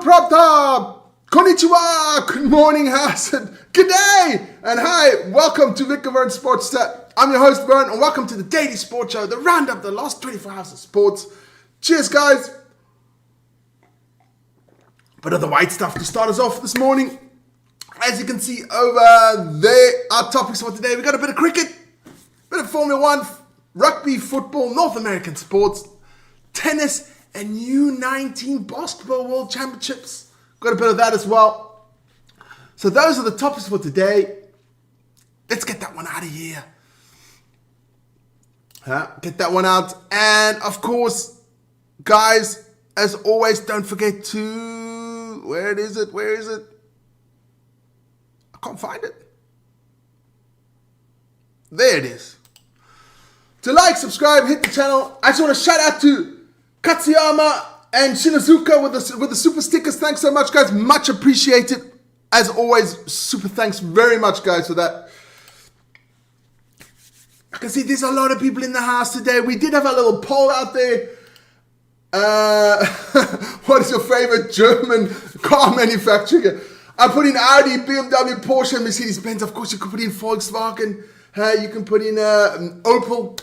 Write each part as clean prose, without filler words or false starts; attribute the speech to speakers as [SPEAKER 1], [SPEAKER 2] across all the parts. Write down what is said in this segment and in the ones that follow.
[SPEAKER 1] Prabta, konnichiwa, good morning, Hassan, good day, and hi, welcome to Victor Vern Sports Chat. I'm your host, Vern, and welcome to the Daily Sports Show, the roundup, the last 24 hours of sports. Cheers, guys. Bit of the white stuff to start us off this morning. As you can see over there, our topics for today, we got a bit of cricket, bit of Formula 1, rugby, football, North American sports, tennis, and U19 Basketball World Championships. Got a bit of that as well. So those are the topics for today. Let's get that one out of here. Get that one out. And of course, guys, as always, don't forget to... Where is it? I can't find it. There it is. To like, subscribe, hit the channel. I just want to shout out to Katsuyama and Shinazuka with the super stickers. Thanks so much, guys. Much appreciated. As always, super thanks very much, guys, for that. I can see there's a lot of people in the house today. We did have a little poll out there. What is your favorite German car manufacturer? I put in Audi, BMW, Porsche, Mercedes-Benz. Of course, you could put in Volkswagen. You can put in Opel.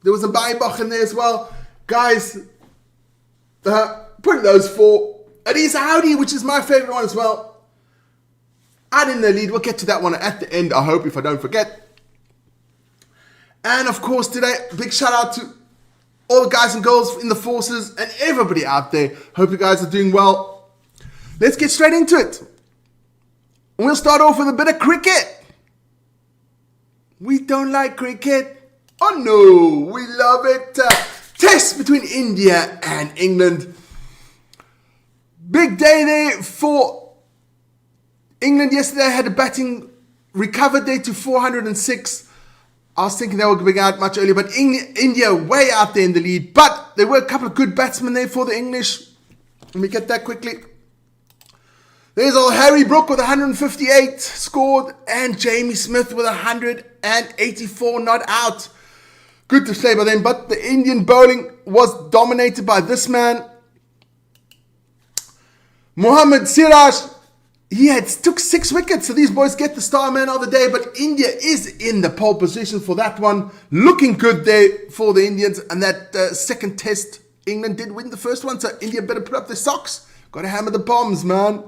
[SPEAKER 1] There was a Maybach in there as well. Guys, put those four. It is Audi, which is my favorite one as well. Audi in the lead. We'll get to that one at the end, I hope, if I don't forget. And of course, today, big shout out to all the guys and girls in the forces and everybody out there. Hope you guys are doing well. Let's get straight into it. We'll start off with a bit of cricket. We don't like cricket. Oh no, we love it. Test between India and England. Big day there for England yesterday. Had a batting recovered there to 406. I was thinking they were going out much earlier, but India way out there in the lead. But there were a couple of good batsmen there for the English. Let me get that quickly. There's old Harry Brook with 158 scored, and Jamie Smith with 184 not out. Good to say by them, but the Indian bowling was dominated by this man. Mohammad Siraj, took 6 wickets, so these boys get the star man of the day, but India is in the pole position for that one. Looking good there for the Indians, and that second test, England did win the first one, so India better put up their socks. Got to hammer the bombs, man.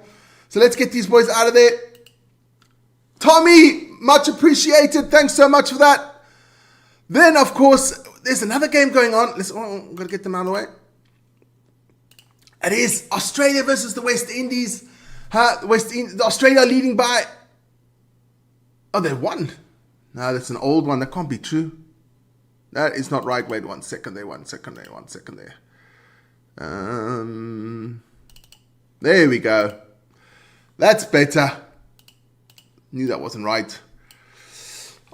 [SPEAKER 1] So let's get these boys out of there. Tommy, much appreciated. Thanks so much for that. Then, of course, there's another game going on. I've got to get them out of the way. It is Australia versus the West Indies. Australia leading by... Oh, they won. No, that's an old one. That can't be true. That is not right. Wait, 1 second there. 1 second there. 1 second there. There we go. That's better. Knew that wasn't right.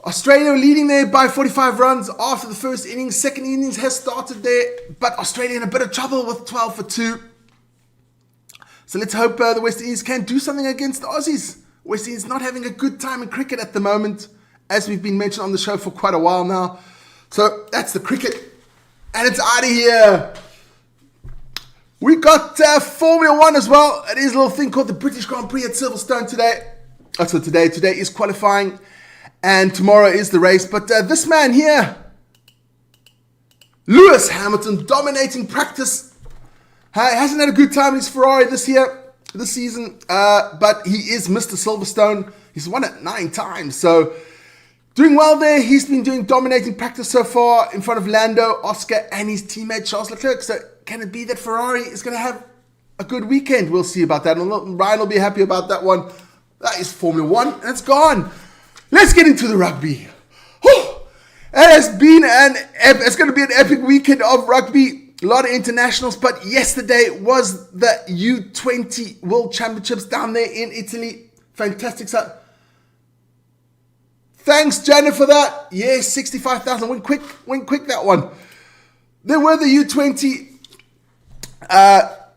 [SPEAKER 1] Australia leading there by 45 runs after the first innings. Second innings has started there, but Australia in a bit of trouble with 12 for 2. So let's hope the West Indies can do something against the Aussies. West Indies not having a good time in cricket at the moment, as we've been mentioned on the show for quite a while now. So that's the cricket, and it's out of here. We got Formula 1 as well. It is a little thing called the British Grand Prix at Silverstone today. So today is qualifying. And tomorrow is the race. But this man here, Lewis Hamilton, dominating practice. Hasn't had a good time in his Ferrari this season. But he is Mr. Silverstone. He's won it 9 times. So doing well there. He's been doing dominating practice so far in front of Lando, Oscar, and his teammate Charles Leclerc. So can it be that Ferrari is going to have a good weekend? We'll see about that. And Ryan will be happy about that one. That is Formula 1. And it's gone. Let's get into the rugby. It's going to be an epic weekend of rugby. A lot of internationals. But yesterday was the U20 World Championships down there in Italy. Fantastic. Thanks, Janet, for that. Yes, 65,000. Went quick that one. There were the U20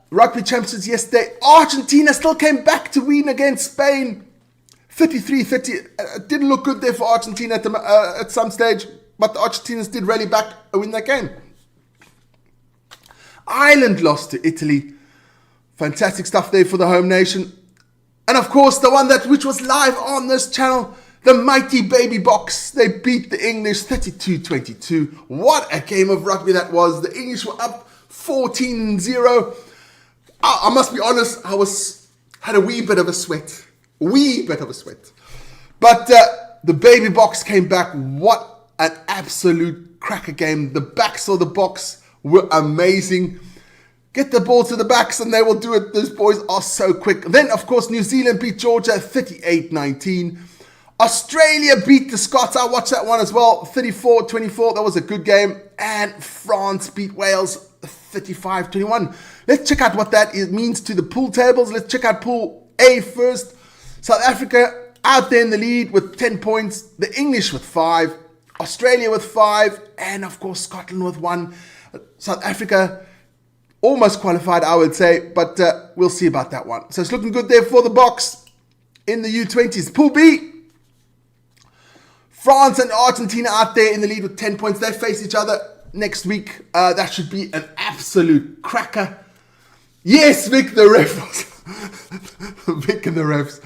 [SPEAKER 1] rugby championships yesterday. Argentina still came back to win against Spain. 33-30. It didn't look good there for Argentina at some stage, but the Argentinians did rally back and win that game. Ireland lost to Italy Fantastic stuff there for the home nation. And of course, the one which was live on this channel, the mighty Baby Box. They beat the English 32-22. What a game of rugby that was. The English were up 14-0. I must be honest, had a wee bit of a sweat. But the Baby Box came back. What an absolute cracker game. The backs of the box were amazing. Get the ball to the backs and they will do it. Those boys are so quick. Then, of course, New Zealand beat Georgia 38-19. Australia beat the Scots. I watched that one as well. 34-24. That was a good game. And France beat Wales 35-21. Let's check out what that means to the pool tables. Let's check out Pool A first. South Africa out there in the lead with 10 points. The English with 5. Australia with 5. And, of course, Scotland with 1. South Africa almost qualified, I would say, but we'll see about that one. So it's looking good there for the box in the U20s. Pool B, France and Argentina out there in the lead with 10 points. They face each other next week. That should be an absolute cracker. Yes, Vic, the ref was... Vic and the refs.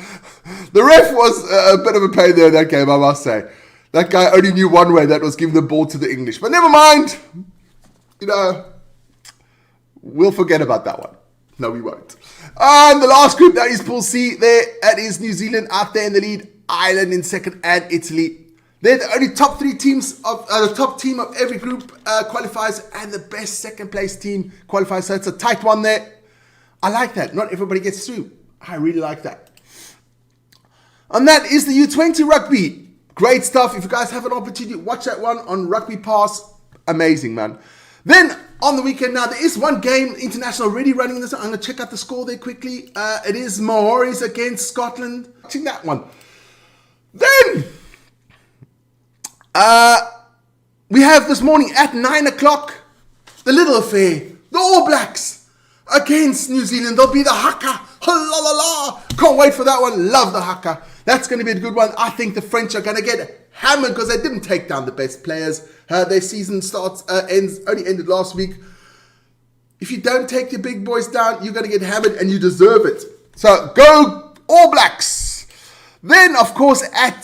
[SPEAKER 1] The ref was a bit of a pain there in that game, I must say. That guy only knew one way, that was giving the ball to the English. But never mind. We'll forget about that one. No, we won't. And the last group, that is Pool C there. That is New Zealand out there in the lead. Ireland in second and Italy. They're the only top 3 teams of the top team of every group qualifies, and the best second place team qualifies. So it's a tight one there. I like that. Not everybody gets through. I really like that. And that is the U20 rugby. Great stuff. If you guys have an opportunity, watch that one on Rugby Pass. Amazing, man. Then on the weekend now, there is one game international already running this. I'm going to check out the score there quickly. It is Maoris against Scotland. Watching that one. Then we have this morning at 9 o'clock, the little affair, the All Blacks against New Zealand. They'll be the haka. La la la. Can't wait for that one. Love the haka. That's going to be a good one. I think the French are going to get hammered because they didn't take down the best players. Their season only ended last week. If you don't take your big boys down, you're going to get hammered and you deserve it. So go All Blacks. Then, of course, at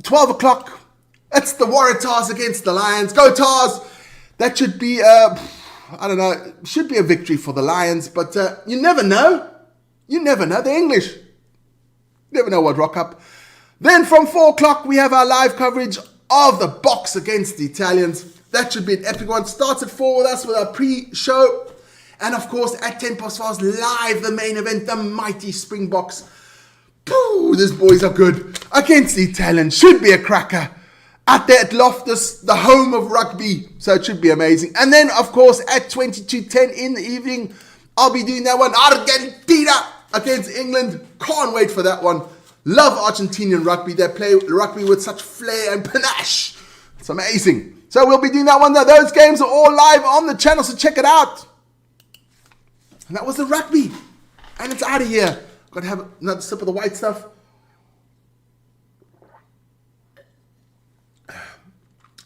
[SPEAKER 1] 12 o'clock, it's the Waratahs against the Lions. Go Tars. That should be, should be a victory for the Lions. But you never know. You never know. They're English. You never know what rock up. Then from 4 o'clock, we have our live coverage of the Box against the Italians. That should be an epic one. Starts at 4 with us with our pre-show. And of course, at 10 past 5, live the main event, the mighty Springboks. Pooh, these boys are good. Against the Italians. Should be a cracker. Out there at Loftus, the home of rugby. So it should be amazing. And then, of course, at 22:10 in the evening, I'll be doing that one. Argentina against England. Can't wait for that one. Love Argentinian rugby. They play rugby with such flair and panache. It's amazing. So we'll be doing that one. Now, those games are all live on the channel, so check it out. And that was the rugby. And it's out of here. Got to have another sip of the white stuff.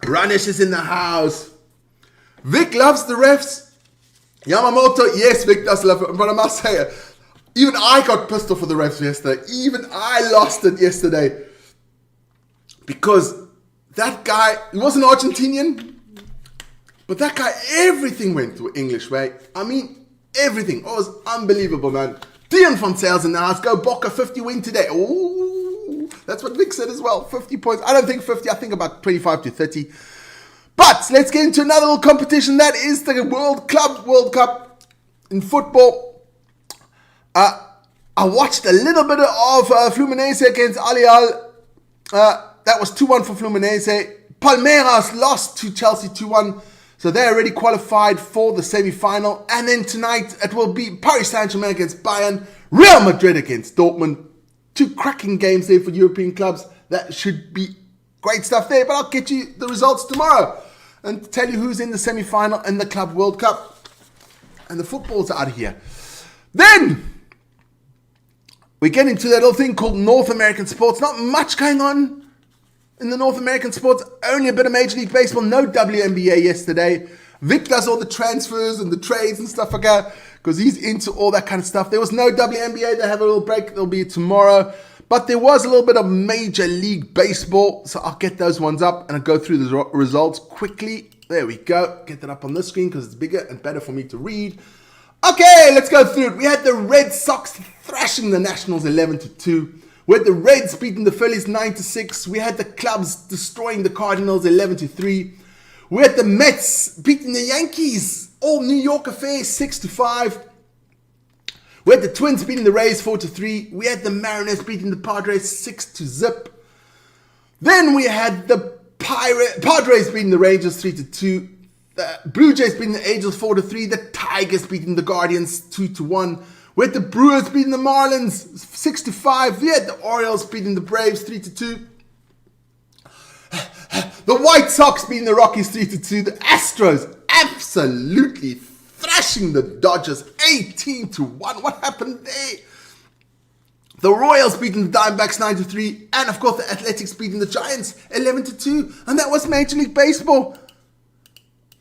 [SPEAKER 1] Ranish is in the house. Vic loves the refs. Yamamoto, yes, Vic does love it. But I must say it. Even I got pissed off with the refs yesterday. Even I lost it yesterday. Because that guy, he wasn't Argentinian. But that guy, everything went the English way. I mean, everything. Oh, it was unbelievable, man. Dion van Sales in the house. Go Boca, 50 win today. Ooh, that's what Vic said as well. 50 points. I don't think 50. I think about 25 to 30. But let's get into another little competition. That is the World Cup in football. I watched a little bit of Fluminense against Alial. That was 2-1 for Fluminense. Palmeiras lost to Chelsea 2-1. So they already qualified for the semi-final. And then tonight it will be Paris Saint-Germain against Bayern. Real Madrid against Dortmund. 2 cracking games there for European clubs. That should be great stuff there. But I'll get you the results tomorrow. And tell you who's in the semi-final in the Club World Cup. And the football's out of here. Then we get into that little thing called North American sports. Not much going on in the North American sports. Only a bit of Major League Baseball. No WNBA yesterday. Vic does all the transfers and the trades and stuff like that. because he's into all that kind of stuff. There was no WNBA. They have a little break. There'll be tomorrow. But there was a little bit of Major League Baseball. So I'll get those ones up and I'll go through the results quickly. There we go. Get that up on the screen because it's bigger and better for me to read. Okay, let's go through it. We had the Red Sox thrashing the Nationals 11-2. We had the Reds beating the Phillies 9-6. We had the Cubs destroying the Cardinals 11-3. We had the Mets beating the Yankees, all New York affair, 6-5. We had the Twins beating the Rays 4-3. We had the Mariners beating the Padres 6-0. Then we had the Padres beating the Rangers 3-2. The Blue Jays beating the Angels 4-3. The Tigers beating the Guardians 2-1. We had the Brewers beating the Marlins 6-5. We had the Orioles beating the Braves 3-2. The White Sox beating the Rockies 3-2. The Astros absolutely thrashing the Dodgers 18-1. What happened there? The Royals beating the Diamondbacks 9-3. And of course the Athletics beating the Giants 11-2. And that was Major League Baseball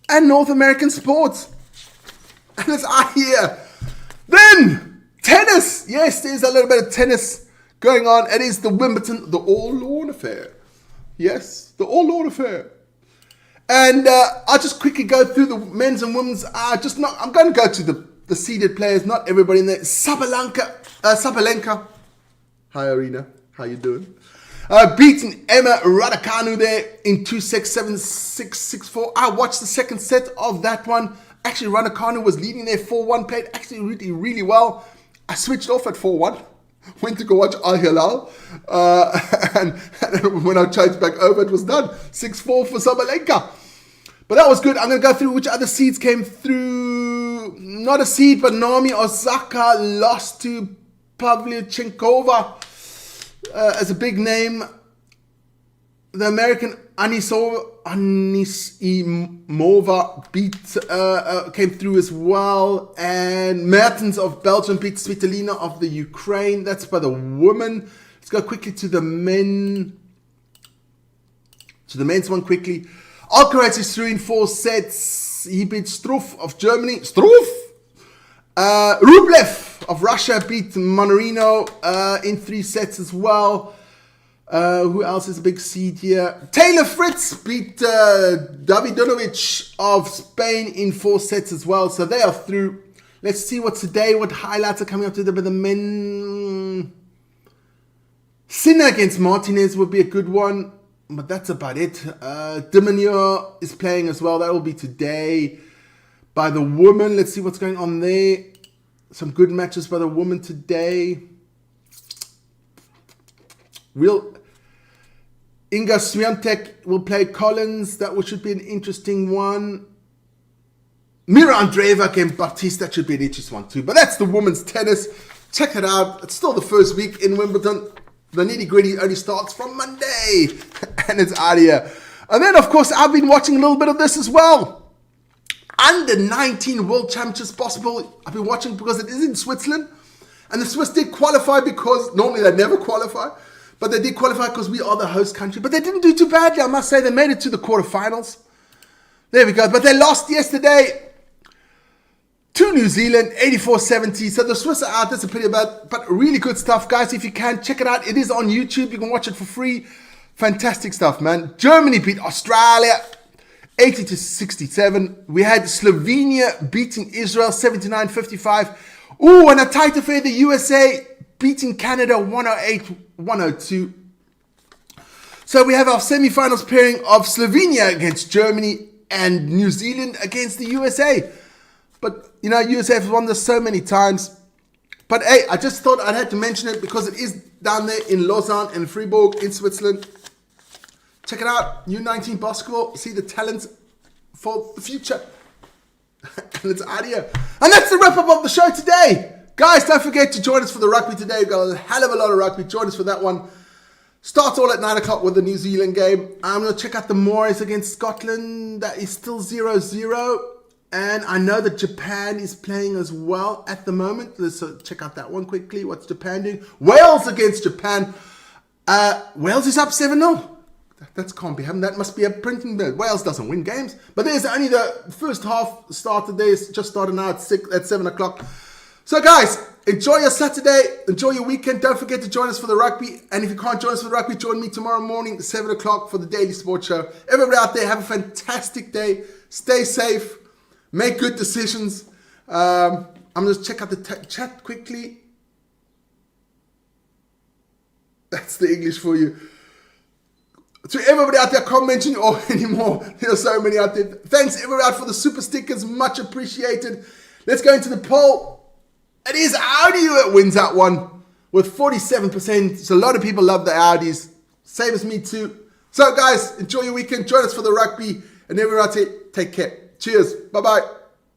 [SPEAKER 1] and North American sports. And it's out here. Then, tennis. Yes, there's a little bit of tennis going on. It is the Wimbledon, the all-lawn affair. Yes, the all-lawn affair. And I'll just quickly go through the men's and women's. I'm going to go to the seeded players, not everybody in there. Sabalenka. Hi, Arena. How you doing? Beating Emma Raducanu there in 2-6, 7-6, 6-4. I watched the second set of that one. Actually, Raducanu was leading there 4-1, played actually really, really well. I switched off at 4-1, went to go watch Al Hilal, and when I changed back over, it was done. 6-4 for Sabalenka. But that was good. I'm going to go through which other seeds came through. Not a seed, but Naomi Osaka lost to Pavlyuchenkova as a big name. The American Anisimova came through as well, and Mertens of Belgium beat Svitolina of the Ukraine. That's by the women. Let's go quickly to the men. To the men's one quickly. Alcaraz is through in 4 sets. He beat Struff of Germany. Rublev of Russia beat Monorino in 3 sets as well. Who else is a big seed here? Taylor Fritz beat Davidovich of Spain in 4 sets as well. So they are through. Let's see what highlights are coming up today. But the men. Sinner against Martinez would be a good one. But that's about it. Demanier is playing as well. That will be today. By the woman, let's see what's going on there. Some good matches by the woman today. Inga Swiatek will play Collins. That should be an interesting one. Mira Andreeva against Baptiste. That should be an interesting one too. But that's the women's tennis. Check it out. It's still the first week in Wimbledon. The nitty-gritty only starts from Monday. And it's out here. And then, of course, I've been watching a little bit of this as well. Under 19 World Championships Basketball. I've been watching because it is in Switzerland. And the Swiss did qualify because normally they never qualify. But they did qualify because we are the host country. But they didn't do too badly, I must say. They made it to the quarterfinals. There we go. But they lost yesterday to New Zealand, 84-70. So the Swiss are out. That's a pity about, but really good stuff, guys. If you can, check it out. It is on YouTube. You can watch it for free. Fantastic stuff, man. Germany beat Australia 80-67. We had Slovenia beating Israel 79-55. Ooh, and a tight affair, the USA beating Canada 108-102. So we have our semi-finals pairing of Slovenia against Germany and New Zealand against the USA. But, you know, USA have won this so many times. But, hey, I just thought I'd have to mention it because it is down there in Lausanne and Fribourg in Switzerland. Check it out. U19 Basketball. See the talents for the future. And it's out here. And that's the wrap-up of the show today. Guys, don't forget to join us for the rugby today. We've got a hell of a lot of rugby. Join us for that one. Starts all at 9 o'clock with the New Zealand game. I'm going to check out the Maoris against Scotland. That is still 0-0. And I know that Japan is playing as well at the moment. Let's check out that one quickly. What's Japan doing? Wales against Japan. Wales is up 7-0. That can't be happening. That must be a printing bill. Wales doesn't win games. But there's only the first half started there. It's just started now at 7 o'clock. So guys, enjoy your Saturday. Enjoy your weekend. Don't forget to join us for the rugby. And if you can't join us for the rugby, join me tomorrow morning at 7 o'clock for the Daily Sports Show. Everybody out there, have a fantastic day. Stay safe. Make good decisions. I'm going to check out the chat quickly. That's the English for you. To everybody out there, I can't mention you all anymore. There are so many out there. Thanks everybody out for the super stickers. Much appreciated. Let's go into the poll. It is Audi that wins that one with 47%. So a lot of people love the Audis. Same as me too. So guys, enjoy your weekend. Join us for the rugby. And everyone out there, take care. Cheers. Bye-bye.